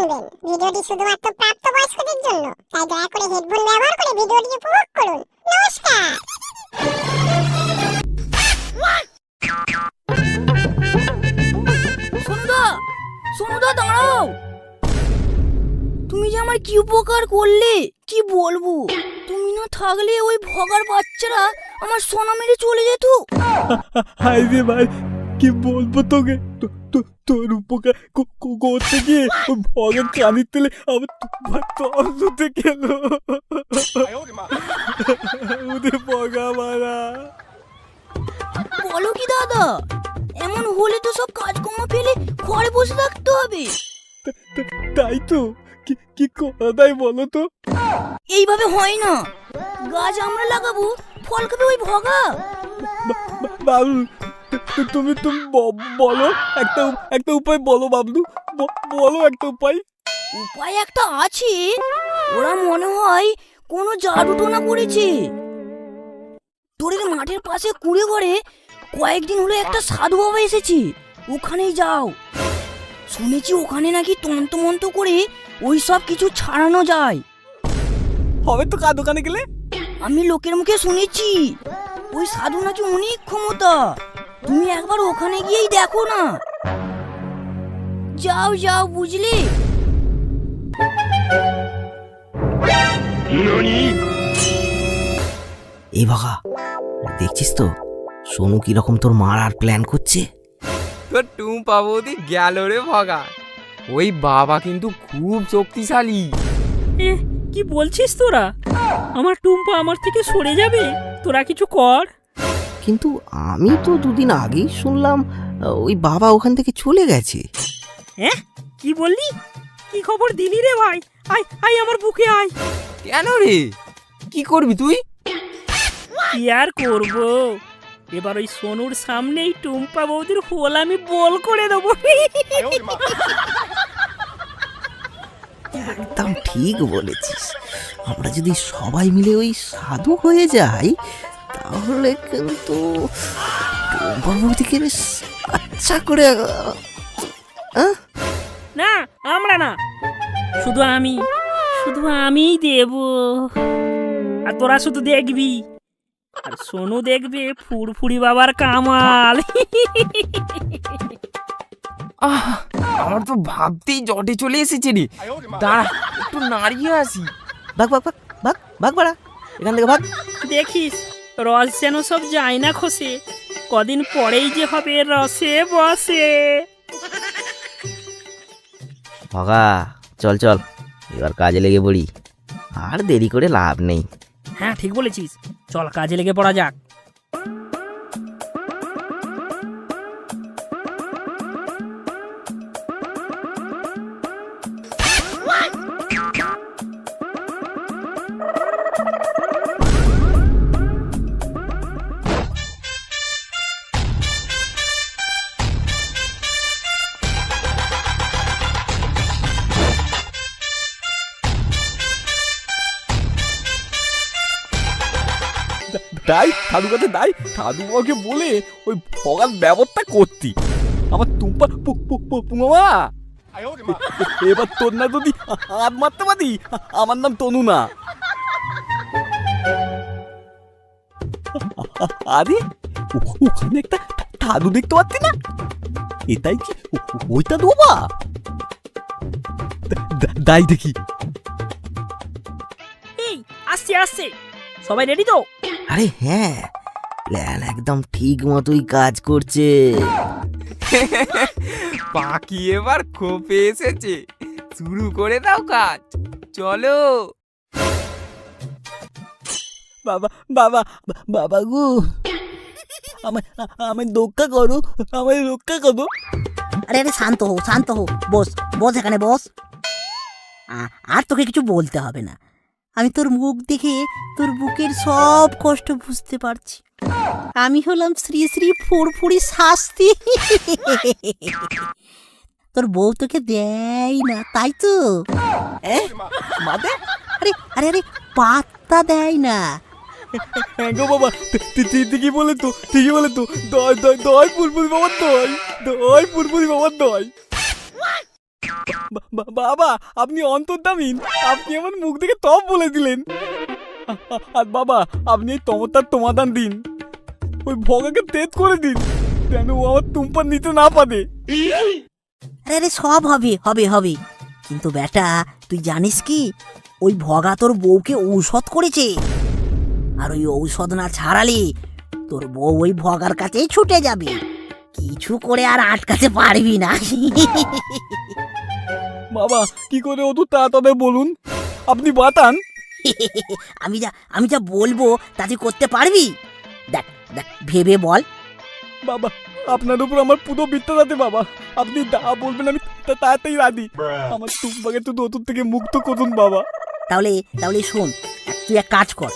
শুনবেন। ভিডিওটি শুধুমাত্র প্রাপ্তবয়স্কদের জন্য, তাই দয়া করে হেডফোন ব্যবহার করে ভিডিওটি উপভোগ করুন। নমস্কার। সোনুদা দাঁড়াও, তুমি যে আমার কি উপকার করলে কি বলবো। তুমি না থাকলে ওই ভগার বাচ্চারা আমার সোনা মেরে চলে যেত। হাই রে ভাই, কি বলবো তোকে। তোর উপকার করতে গিয়ে ওই ভগের কানির তেলে আমার তোমার তলতে গেল। ওদের ভগা মারা। বলো কি দাদা, এমন হলে তো সব কাজকর্ম ফেলে ঘরে বসে থাকতে হবে। তাই তো, কি করা যায় বলো তো। এইভাবে হয় না, গাছ আমরা লাগাবো, ফল খাবে ওই ভগা। বাবলু, তুমি বলো একটা উপায় বলো বাবলু, বলো একটা উপায়। উপায় একটা আছে, ওরা মনে হয় কোনো জাদু টোনা করেছে। তোদের মাঠের পাশে কুড়ে ঘরে কয়েকদিন হলো একটা সাধু বাবা এসেছে, ওখানেই যাও। শুনেছি ওখানে নাকি তন্ত্রমন্ত্র করে ওই সব কিছু ছাড়ানো যায়। হবে তো কার দোকানে গেলে। আমি লোকের মুখে শুনেছি ওই সাধু নাকি অনেক ক্ষমতা। তুমি একবার ওখানে গিয়েই দেখো না। যাও যাও, বুঝলে। এই ভাগা, দেখছিস তো সোনু কিরকম তোর মারার প্ল্যান করছে। তোর টুম্পা বৌদি গেল রে ভগা। ওই বাবা কিন্তু খুব শক্তিশালী। কি বলছিস তোরা? আমার টুম্পা আমার থেকে সরে যাবে? তোরা কিছু কর। কিন্তু আমি তো দুদিন আগেই শুনলাম ওই বাবা ওখান থেকে চলে গেছে। হ্যাঁ, কি বললি? কি খবর দিলি রে ভাই? আয় আয়, আমার বুকে আয়। কেন রে, কি করবি তুই? কি আর করব, এবার ওই সোনুর সামনেই টুম্পা বৌদির হোল আমি বল করে দেবো। একদম ঠিক বলেছিস। আমরা যদি সবাই মিলে ওই সাধু হয়ে যাই তাহলে কিন্তু টুম্পাবতীকে বেশ আচ্ছা করে। না, আমরা না, শুধু আমিই দেব। আর তোরা শুধু দেখবি, আর সোনু দেখবে ফুরফুরি বাবার কামাল। আমার তো ভাবতেই জটে চলে এসেছে রে। দাঁড়া, একটু নাড়িয়ে আসি। ভাগ ভাগ ভাগ ভাগ ভাগ বাড়া, এখান থেকে ভাগ। দেখিস রস যেন সব যায় না খসে, কদিন পরেই যে হবে রসে বসে। ভাগা, চল চল, এবার কাজে লেগে পড়ি, আর দেরি করে লাভ নেই। হ্যাঁ, ঠিক বলেছিস, চল কাজে লেগে পড়া যাক। তাই সাধু কাছে তাই সাধু বাবাকে বলে ওই ভগার ব্যবস্থা করতি। আমার টুম্পা পুঙা। এবার তোর না যদি হাত মারতে পারি, আমার নাম তনু না। আরে ওখানে একটা সাধু দেখতে পাচ্ছি না, এটাই কি ওইটা বাবা? দাই দেখি। এই আসছে আসছে, সবাই রেডি তো? আরে হ্যাঁ, প্ল্যান একদম ঠিক মতোই কাজ করছে। পাখি এবার খোপে এসেছে, শুরু করে দাও কাজ, চলো। বাবা বাবা বাবা গো, আমায় রক্ষা করো, আমায় রক্ষা করো। আরে আরে, শান্ত হো শান্ত হো, বস বস, এখানে বস। আর তোকে কিছু বলতে হবে না, আমি তোর মুখ দেখে তোর বুকের সব কষ্ট বুঝতে পারছি। আমি হলাম শ্রী শ্রী ফুরফুরি শাস্তি। তোর বউ তোকে দেয় না, তাই তো? মাদে আরে আরে আরে, পাত্তা দেয় না। গো বাবা, ঠিকই বলে তো, ঠিকই বলে তো। দয় দয় দয় ফুরফুরি বাবার দয়, দয় ফুরফুরি বাবার দয়। বাবা আপনি অন্তর্দামিন, আপনি আমার মুখ থেকে তপ বলে দিলেন। আর বাবা আপনি এই তমতার সমাধান দিন, ওই ভগাকে তেজ করে দিন, যেন ও আমার টুম্পা নিতে না পারে। আরে আরে সব হবে হবে হবে, কিন্তু বেটা তুই জানিস কি, ওই ভগা তোর বউকে ঔষধ করেছে, আর ওই ঔষধ না ছাড়ালে তোর বউ ওই ভগার কাছেই ছুটে যাবে, কিছু করে আর আটকাতে পারবি না। বাবা কি করে অত তাড়াতাড়ি বলুন, আপনি বাতান। আমি যা বলবো তা তুই করতে পারবি? দেখ দেখ ভেবে বল। বাবা আপনার উপর আমার পুরো বিশ্বাস আছে বাবা, আপনি যা বলবেন আমি তাড়াতাড়ি রাজি। আমার টুম্পাকে তো নতুন থেকে মুক্ত করুন বাবা। তাহলে তাহলে শোন, তুই এক কাজ কর,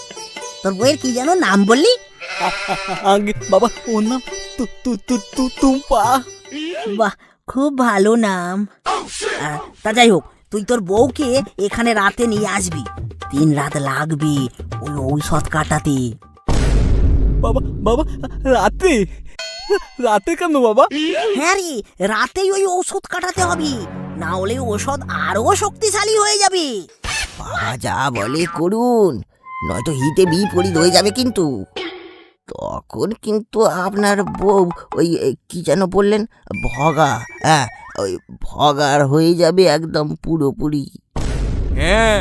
তোর বইয়ের কি যেন নাম বললি? আগে বাবা ওর নাম টুম্পা। বাহ, খুব ভালো নাম। তা যাই হোক, তুই তোর বউকে এখানে রাতে নিয়ে আসবি, 3 রাত লাগবে ওই ঔষধ কাটাতে। বাবা বাবা রাতে রাতে কেন বাবা? হ্যাঁ রে, রাতেই ওই ঔষধ কাটাতে হবে, না হলে ঔষধ আরো শক্তিশালী হয়ে যাবে। বাবা যা বলে করুন, নয়তো হিতে বিপরীত হয়ে যাবে কিন্তু। তখন কিন্তু আপনার বউ ওই কি যেন বললেন, ভগা, হ্যাঁ ওই ভগার হয়ে যাবে একদম পুরোপুরি। হ্যাঁ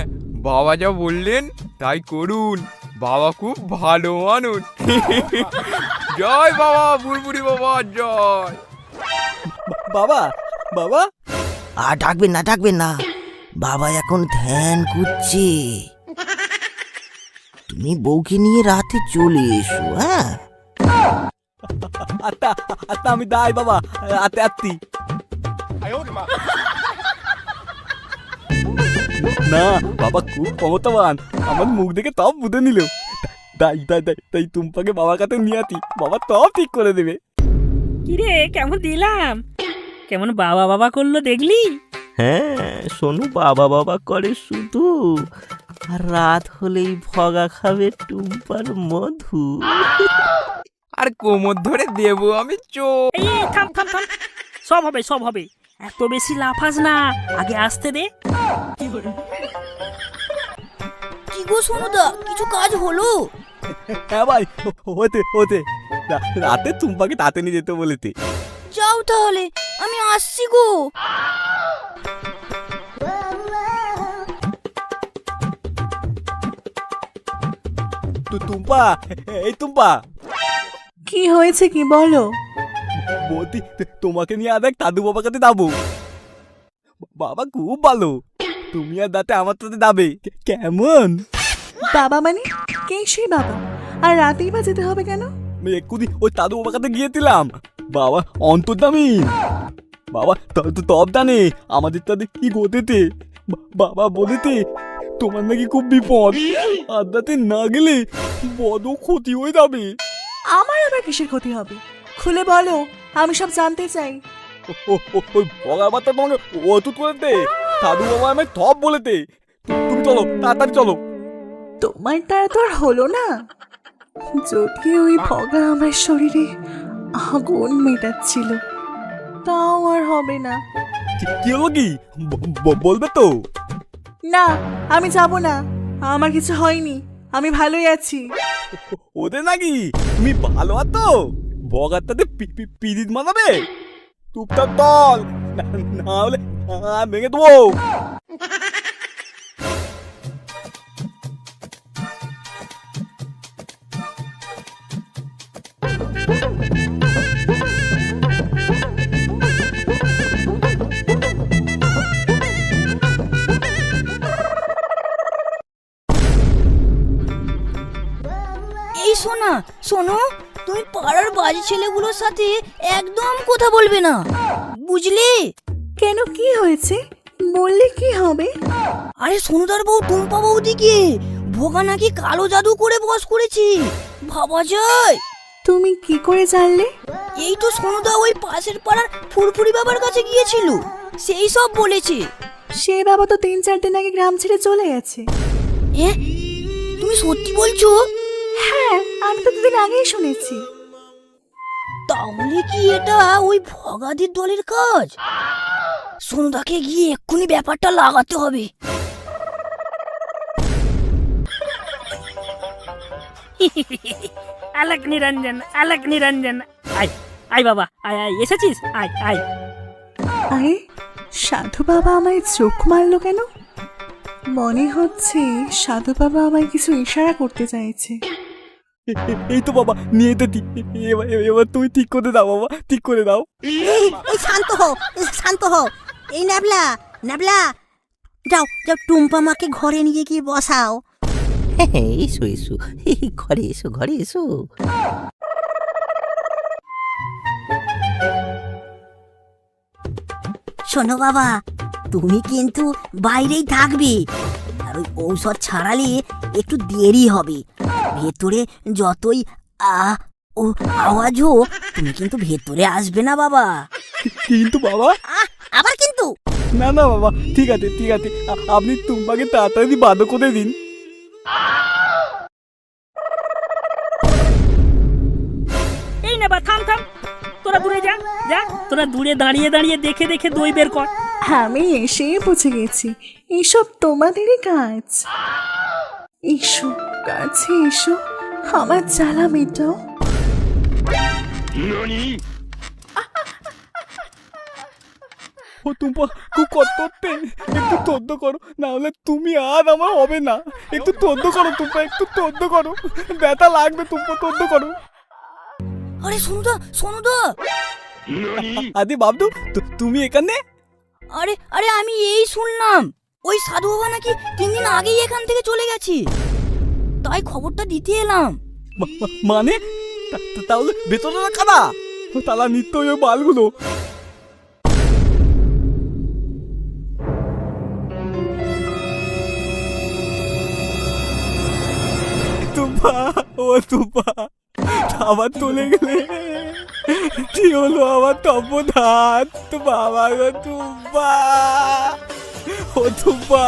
বাবা যা বললেন তাই করুন, বাবা খুব ভালো মানুষ। জয় বাবা, বুড়বুড়ি বাবা জয়। বাবা বাবা আর ডাকবেন না, বাবা এখন ধ্যান করছে। তুমি বউকে নিয়ে রাতে চলে এসো। হ্যাঁ আত্মা আত্মা আমি দাই বাবা, আতে আত্মি না বাবা খুব ক্ষমতাবান, আমার মুখ দেখে তব বুঝে নিল। দাই দাই দাই তাই টুম্পাকে বাবার কাছে নিয়ে আতি, বাবা তব ঠিক করে দেবে। কিরে কেমন দিলাম, কেমন বাবা বাবা করলো দেখলি? হ্যাঁ শোনো, বাবা বাবা করে শুধু, আর রাত হলেই ভগা খাবে টুম্পার মধু। আর কোমর ধরে দেবো আমি চোখ। এই এই, থাম থাম থাম, সব হবে সব হবে, এত বেশি লাফাস না, আগে আসতে দে। কি গো সোনুদা, কিছু কাজ হলো? হ্যাঁ ভাই হতে হতে রাতে টুম্পাকে তাতে নিয়ে যেতে বলেতে। যাও তাহলে, আমি আসছি গো। টুম্পা, এই টুম্পা কি হয়েছে কি বলো? বলতি তোমাকে নিয়ে আর এক দাদু বাবার কাছে যাবো। বাবা খুব ভালো, তুমি আর দাতে আমার সাথে যাবে কেমন? বাবা মানে কে সেই বাবা? আর রাতেই বা যেতে হবে কেন? আমি এক্ষুনি ওই দাদু বাবার কাছে গিয়েছিলাম, বাবা অন্তর্দামি, বাবা তব জানে আমাদের তাদের কি ঘটেছে। বাবা বলেতে তোমার নাকি খুব বিপদ, আর দাতে না গেলে বড় ক্ষতি হয়ে যাবে। আমার আবার কিসের ক্ষতি হবে? খুলে বলো, আমি সব জানতে চাই। ওই ভগার বার্তা তোমাকে অতুত করে দে, দাদু বাবা আমায় থপ বলেতে। তুমি চলো তাড়াতাড়ি চলো। তোমার দ্বারা তো আর হলো না, যদি ওই ভগা আমার শরীরে আগুন মেটাচ্ছিল, তাও আর হবে না। কি হলো কি বলবে তো? না, আমি যাব না, আমার কিছু হয়নি, আমি ভালোই আছি। ওদের নাকি তুমি ভালো আছো, ভগার তাতে পিরিত মানাবে। টুকটাক দল, না হলে ভেঙে দেবো। এই শোনা, শোনো, তুমি পাড়ার বাজে ছেলেগুলোর সাথে একদম কথা বলবে না, বুঝলে? কেন, কি হয়েছে বললে কি হবে? আরে সোনুদার বউ টুম্পা বৌদিকে ভোগা নাকি কালো জাদু করে বস করেছে, ভাবা যায়? তুমি কি করে জানলে? এই তো সোনুদা ওই পাশের পাড়ার ফুরফুরি বাবার কাছে গিয়েছিল, সেই সব বলেছে। সে বাবা তো 3-4 দিন আগে গ্রাম ছেড়ে চলে গেছে। এ তুমি সত্যি বলছো? হ্যাঁ, আমি তো 2 দিন আগেই শুনেছি। তাহলে কি এটা ওই ভগাদির দলের কাজ? সোনুদাকে গিয়ে এক্ষুনি ব্যাপারটা লাগাতে হবে। আলাক নিরঞ্জন, আলাক নিরঞ্জন। আয় আয় বাবা, আয় আয়, এসেছিস? আয় আয়। আরে সাধু বাবা আমায় চোখ মারলো কেন? মনে হচ্ছে সাধু বাবা আমায় কিছু ইশারা করতে চাইছে। এই তো বাবা, নিয়ে তো ঠিক। এবার তুমি ঠিক করে দাও বাবা, ঠিক করে দাও। এই শান্ত হও, শান্ত হও। এই নাবলা, নাবলা, যাও যাও, টুম্পা মাকে ঘরে নিয়ে গিয়ে বসাও। হ্যাঁ, এসো এসো, ঘরে এসো, ঘরে এসো। শোনো বাবা, তুমি কিন্তু বাইরেই থাকবে, আর ওই ঔষধ ছাড়ালে একটু দেরি হবে। ভেতরে যতই ও আওয়াজ হোক, তুমি কিন্তু ভেতরে আসবে না বাবা। কিন্তু বাবা, আবার কিন্তু? না না বাবা, ঠিক আছে ঠিক আছে, আপনি টুম্পাকে তাড়াতাড়ি বাধ্য করে দিন। এই না বা, থাম থাম, তোরা দূরে যা যা, তোরা দূরে দাঁড়িয়ে দাঁড়িয়ে দেখে দেখে দই বের কর। আমি এসেই বুঝে গেছি এসব তোমাদেরই কাজ। এসো কাছে এসো, আমার জ্বালা মেটাও। ও টুম্পা, খুব কষ্ট হচ্ছে, একটু তদ্দ করো, না হলে তুমি আর আমার হবে না। একটু তদ্দ করো টুম্পা, একটু তদ্দ করো, ব্যথা লাগবে টুম্পা, তদ্দ করো। আরে সোনুদা, সোনুদা! আদি বাবদু, তুমি এখানে? আরে আরে, আমি এই শুনলাম ওই সাধু বাবা নাকি 3 দিন আগেই এখান থেকে চলে গেছে, তাই খবরটা দিতে এলাম। মানে তাহলে ভেতরে কাদা, তালা নিত্য ওই বালগুলো। টুম্পা, ও টুম্পা, আবার চলে গেলে, কি হলো আমার তপধাত বাবা গো টুম্পা, ও টুম্পা।